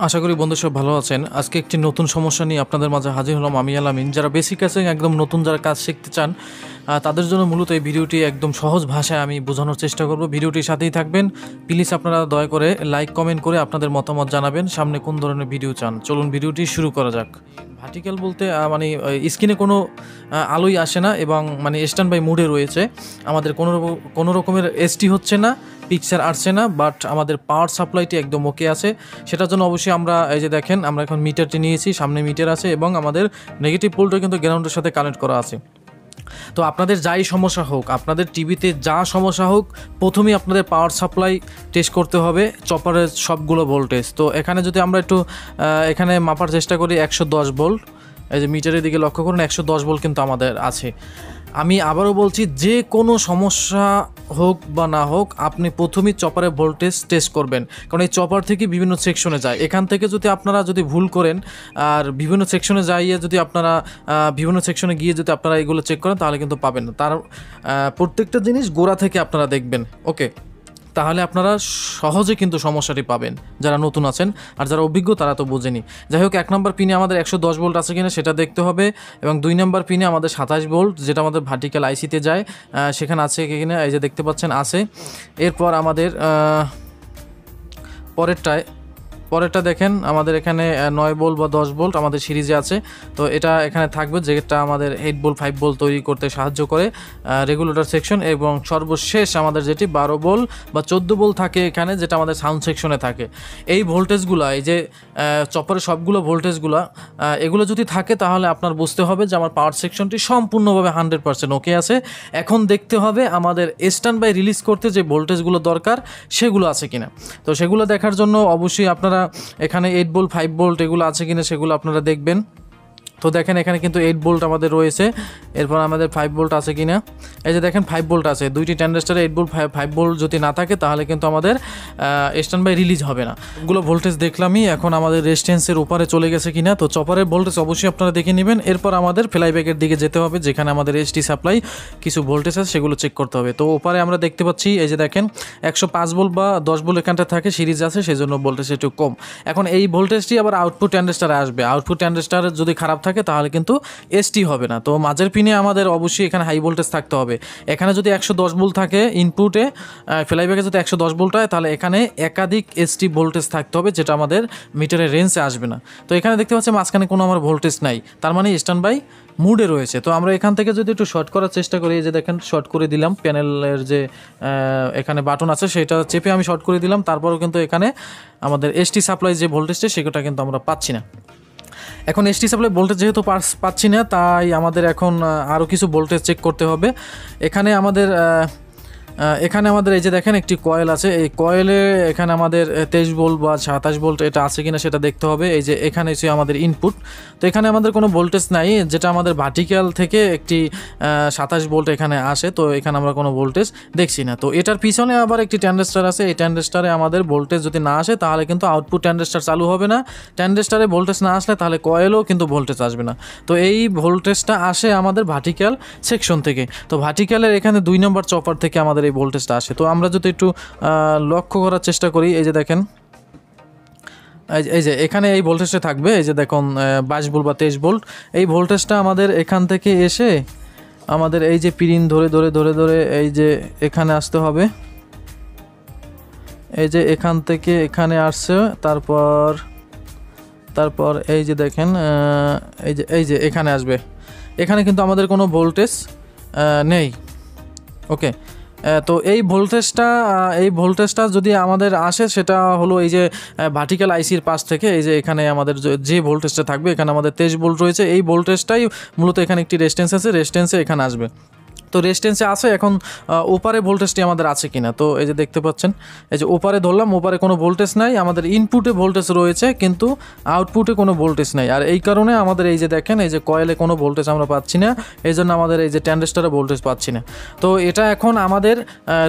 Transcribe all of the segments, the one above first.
আশা করি বন্ধু সব ভালো আছেন। আজকে একটি নতুন সমস্যা নিয়ে আপনাদের মাঝে হাজির হলাম আমি আলামিন। যারা বেসিক কাছে একদম নতুন যারা কাজ শিখতে চান তাদের জন্য মূলত এই ভিডিওটি একদম সহজ ভাষায় আমি বোঝানোর চেষ্টা করব। ভিডিওটির সাথেই থাকবেন। প্লিজ আপনারা দয়া করে লাইক কমেন্ট করে আপনাদের মতামত জানাবেন সামনে কোন ধরনের ভিডিও চান। চলুন ভিডিওটি শুরু করা যাক। ভার্টিক্যাল বলতে মানে স্ক্রিনে কোনো আলোই আসে না এবং মানে স্ট্যান্ড বাই মুডে রয়েছে। আমাদের কোনো রকমের এসটি হচ্ছে না, পিকচার আসছে না, বাট আমাদের পাওয়ার সাপ্লাইটি একদম ওকে আছে। সেটার জন্য অবশ্যই আমরা এই যে দেখেন আমরা এখন মিটারটি নিয়েছি, সামনে মিটার আছে এবং আমাদের নেগেটিভ পোলটা কিন্তু গ্রাউন্ডের সাথে কানেক্ট করা আছে। তো আপনাদের যাই সমস্যা হোক, আপনাদের টিভিতে যা সমস্যা হোক, প্রথমেই আপনাদের পাওয়ার সাপ্লাই টেস্ট করতে হবে চপারের সবগুলো ভোল্টেজ। তো এখানে যদি আমরা একটু এখানে মাপার চেষ্টা করি 110 ভোল্ট, এই যে মিটারের দিকে লক্ষ্য করুন 110 ভোল্ট কিন্তু আমাদের আছে। আমি আবারও বলছি, যে কোনো সমস্যা হোক বা না হোক আপনি প্রথমেই চপারের ভোল্টেজ টেস্ট করবেন, কারণ এই চপার থেকে বিভিন্ন সেকশনে যায়। এখান থেকে যদি আপনারা ভুল করেন আর বিভিন্ন সেকশনে যাইয়ে যদি আপনারা বিভিন্ন সেকশনে গিয়ে যদি আপনারা এগুলো চেক করেন তাহলে কিন্তু পাবেন না। তার প্রত্যেকটা জিনিস গোড়া থেকে আপনারা দেখবেন, ওকে? তাহলে আপনারা সহজে কিন্তু সমস্যাটি পাবেন যারা নতুন আছেন। আর যারা অভিজ্ঞ তারা তো বোঝেনি। যাই হোক, 1 নম্বর পিনে আমাদের 110 ভোল্ট আছে কিনা সেটা দেখতে হবে, এবং 2 নম্বর পিনে আমাদের 27 ভোল্ট যেটা আমাদের ভার্টিক্যাল আইসিতে যায় সেখানে আছে কিনা, এই যে দেখতে পাচ্ছেন আছে। এরপর আমাদের পরেরটা দেখেন, আমাদের এখানে 9 ভোল্ট বা 10 ভোল্ট আমাদের সিরিজে আছে। তো এটা এখানে থাকবে, যেটা আমাদের 8 ভোল্ট 5 ভোল্ট তৈরি করতে সাহায্য করে রেগুলেটর সেকশন। এবং সর্বশেষ আমাদের যেটি 12 ভোল্ট বা 14 ভোল্ট থাকে এখানে, যেটা আমাদের সাউন্ড সেকশনে থাকে। এই ভোল্টেজগুলো, এই যে চপারের সবগুলো ভোল্টেজগুলো, এগুলো যদি থাকে তাহলে আপনার বুঝতে হবে যে আমার পাওয়ার সেকশনটি সম্পূর্ণভাবে 100% ওকে আছে। এখন দেখতে হবে আমাদের স্ট্যান্ড বাই রিলিজ করতে যে ভোল্টেজগুলো দরকার সেগুলো আছে কিনা। তো সেগুলো দেখার জন্য অবশ্যই আপনারা এখানে 8 ভোল্ট 5 ভোল্ট এগুলো আছে কিনা সেগুলো আপনারা দেখবেন। তো দেখেন এখানে কিন্তু 8 ভোল্ট আমাদের রয়েছে। এরপর আমাদের 5 ভোল্ট আছে কিনা, এই যে দেখেন 5 ভোল্ট আছে। দুইটি ট্রানজিস্টরে 8 ভোল্ট 5 ভোল্ট যদি না থাকে তাহলে কিন্তু আমাদের স্ট্যান্ড বাই রিলিজ হবে না। এগুলো ভোল্টেজ দেখলামই, এখন আমাদের রেজিস্ট্যান্সের উপরে চলে গেছে কিনা। তো চপারের ভোল্টেজ অবশ্যই আপনারা দেখে নেবেন। এরপর আমাদের ফ্লাইব্যাকের দিকে যেতে হবে, যেখানে আমাদের এসটি সাপ্লাই কিছু ভোল্টেজ আছে সেগুলো চেক করতে হবে। তো ওপারে আমরা দেখতে পাচ্ছি, এই যে দেখেন 105 ভোল্ট বা 10 ভোল্ট এখানটা থাকে, সিরিজ আছে, সেই জন্য ভোল্টেজ একটু কম। এখন এই ভোল্টেজটি আবার আউটপুট ট্রানজিস্টারে আসবে। আউটপুট ট্রানজিস্টার যদি খারাপ থাকে তাহলে কিন্তু এসটি হবে না। তো মাঝের পিনে আমাদের অবশ্যই এখানে হাই ভোল্টেজ থাকতে হবে। এখানে যদি 110 ভোল্ট থাকে ইনপুটে, ফ্লাইব্যাকে যদি 110 ভোল্ট হয় তাহলে এখানে একাধিক এসটি ভোল্টেজ থাকতে হবে, যেটা আমাদের মিটারের রেঞ্জে আসবে না। তো এখানে দেখতে পাচ্ছি মাঝখানে কোনো আমার ভোল্টেজ নাই, তার মানে স্ট্যান্ড বাই মুডে রয়েছে। তো আমরা এখান থেকে যদি একটু শর্ট করার চেষ্টা করি, এই যে দেখেন শর্ট করে দিলাম, প্যানেলের যে এখানে বাটন আছে সেটা চেপে আমি শর্ট করে দিলাম। তারপরেও কিন্তু এখানে আমাদের এসটি সাপ্লাই যে ভোল্টেজটা সেটা কিন্তু আমরা পাচ্ছি না। এখন এসটি সাপ্লাই ভোল্টেজ যেহেতু পাচ্ছি না, তাই আমাদের এখন আরও কিছু ভোল্টেজ চেক করতে হবে। এখানে আমাদের এই যে দেখেন একটি কয়েল আছে। এই কয়েলে এখানে আমাদের 23 ভোল্ট বা 27 ভোল্ট এটা আছে কিনা সেটা দেখতে হবে। এই যে এখানে হচ্ছে আমাদের ইনপুট। তো এখানে আমাদের কোনো ভোল্টেজ নাই, যেটা আমাদের ভার্টিক্যাল থেকে একটি 27 ভোল্ট এখানে আসে। তো এখানে আমরা কোনো ভোল্টেজ দেখছি না। তো এটার পিছনে আবার একটি ট্রানজিস্টর আছে। এই ট্রানজিস্টারে আমাদের ভোল্টেজ যদি না আসে তাহলে কিন্তু আউটপুট ট্রানজিস্টর চালু হবে না। ট্রানজিস্টারে ভোল্টেজ না আসলে তাহলে কয়েলও কিন্তু ভোল্টেজ আসবে না। তো এই ভোল্টেজটা আসে আমাদের ভার্টিক্যাল সেকশন থেকে। তো ভার্টিক্যালের এখানে 2 নম্বর চপার থেকে আমাদের এই ভোল্টেজটা আসে। তো আমরা যদি একটু লক্ষ্য করার চেষ্টা করি, এই যে দেখেন এই যে এখানে এই ভোল্টেজটা থাকবে, এই যে দেখুন 22 ভোল্ট বা 23 ভোল্ট। এই ভোল্টেজটা আমাদের এখান থেকে এসে আমাদের এই যে পিন ধরে ধরে ধরে ধরে এই যে এখানে আসতে হবে। এই যে এখান থেকে এখানে আসছে, তারপর এই যে দেখেন এই যে এখানে আসবে। এখানে কিন্তু আমাদের কোনো ভোল্টেজ নেই, ওকে? তো এই ভোল্টেজটা যদি আমাদের আসে সেটা হলো এই যে ভার্টিক্যাল আইসির পাশ থেকে, এই যে এখানে আমাদের যে ভোল্টেজটা থাকবে, এখানে আমাদের 23 ভোল্ট রয়েছে। এই ভোল্টেজটাই মূলত এখানে একটি রেজিস্ট্যান্স আছে, রেজিস্ট্যান্সে এখানে আসবে। তো রেজিস্ট্যান্সে আছে। এখন ওপারে ভোল্টেজটি আমাদের আছে কিনা, তো এই যে দেখতে পাচ্ছেন, এই যে ওপারে ধরলাম, ওপারে কোনো ভোল্টেজ নাই। আমাদের ইনপুটে ভোল্টেজ রয়েছে কিন্তু আউটপুটে কোনো ভোল্টেজ নাই। আর এই কারণে আমাদের এই যে দেখেন এই যে কয়েলে কোনো ভোল্টেজ আমরা পাচ্ছি না, এই জন্য আমাদের এই যে ট্রানজিস্টরে ভোল্টেজ পাচ্ছি না। তো এটা এখন আমাদের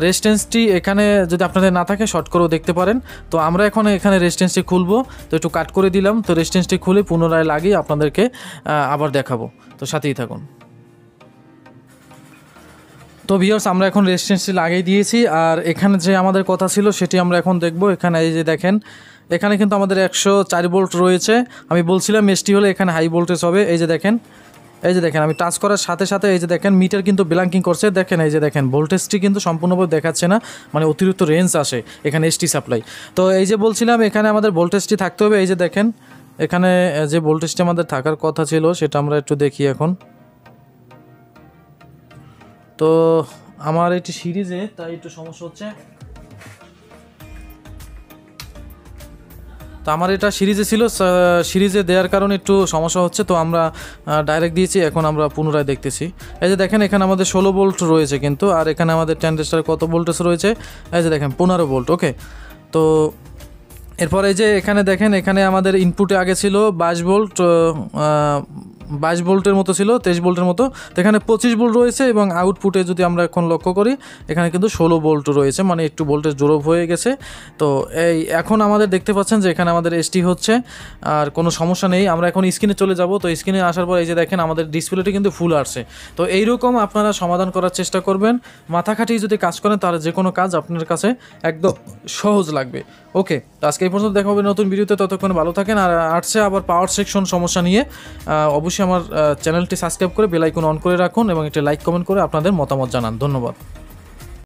রেজিস্ট্যান্সটি এখানে যদি আপনাদের না থাকে শর্ট করেও দেখতে পারেন। তো আমরা এখন এখানে রেজিস্ট্যান্সটি খুলবো। তো একটু কাট করে দিলাম। তো রেজিস্ট্যান্সটি খুলে পুনরায় লাগিয়ে আপনাদেরকে আবার দেখাবো। তো সাথেই থাকুন। তো ভিউয়ার্স, আমরা এখন রেজিস্ট্যান্সটি লাগিয়ে দিয়েছি। আর এখানে যে আমাদের কথা ছিল সেটি আমরা এখন দেখব। এখানে এই যে দেখেন এখানে কিন্তু আমাদের 104 ভোল্ট রয়েছে। আমি বলছিলাম এসটি হলে এখানে হাই ভোল্টেজ হবে। এই যে দেখেন আমি টাচ করার সাথে সাথে এই যে দেখেন মিটার কিন্তু ব্ল্যাঙ্কিং করছে। দেখেন এই যে দেখেন ভোল্টেজটি কিন্তু সম্পূর্ণভাবে দেখাচ্ছে না, মানে অতিরিক্ত রেঞ্জ আসে এখানে এসটি সাপ্লাই। তো এই যে বলছিলাম এখানে আমাদের ভোল্টেজটি থাকতে হবে। এই যে দেখেন এখানে যে ভোল্টেজটি আমাদের থাকার কথা ছিল সেটা আমরা একটু দেখি এখন। তো আমার এটি সিরিজে, তাই একটু সমস্যা হচ্ছে। তো আমার এটা সিরিজে ছিল, সিরিজে দেওয়ার কারণে একটু সমস্যা হচ্ছে। তো আমরা ডাইরেক্ট দিয়েছি, এখন আমরা পুনরায় দেখতেছি। এই যে দেখেন এখানে আমাদের 16 ভোল্ট রয়েছে কিন্তু, আর এখানে আমাদের ট্রানজিস্টার কত ভোল্টেজ রয়েছে, এই যে দেখেন 15 ভোল্ট। ওকে, তো এরপর এই যে এখানে দেখেন এখানে আমাদের ইনপুটে আগে ছিল 22 ভোল্ট, 22 ভোল্টের মতো ছিল, 23 ভোল্টের মতো। তো এখানে 25 ভোল্ট রয়েছে, এবং আউটপুটে যদি আমরা এখন লক্ষ্য করি এখানে কিন্তু 16 ভোল্ট রয়েছে, মানে একটু ভোল্টেজ ড্রপ হয়ে গেছে। তো এই এখন আমাদের দেখতে পাচ্ছেন যে এখানে আমাদের এসটি হচ্ছে, আর কোনো সমস্যা নেই। আমরা এখন স্ক্রিনে চলে যাব। তো স্ক্রিনে আসার পর এই যে দেখেন আমাদের ডিসপ্লেটি কিন্তু ফুল আসছে। তো এইরকম আপনারা সমাধান করার চেষ্টা করবেন। মাথা খাটিয়ে যদি কাজ করেন তাহলে যে কোনো কাজ আপনার কাছে একদম সহজ লাগবে। ওকে, তো আজকে এই পর্যন্ত দেখা হবে নতুন ভিডিওতে। ততক্ষণ ভালো থাকেন। আর আসছে আবার পাওয়ার সেকশন সমস্যা নিয়ে, অবশ্যই আমার চ্যানেলটি সাবস্ক্রাইব করে বেল আইকন অন করে রাখুন, এবং একটি লাইক কমেন্ট করে আপনাদের মতামত জানান। ধন্যবাদ।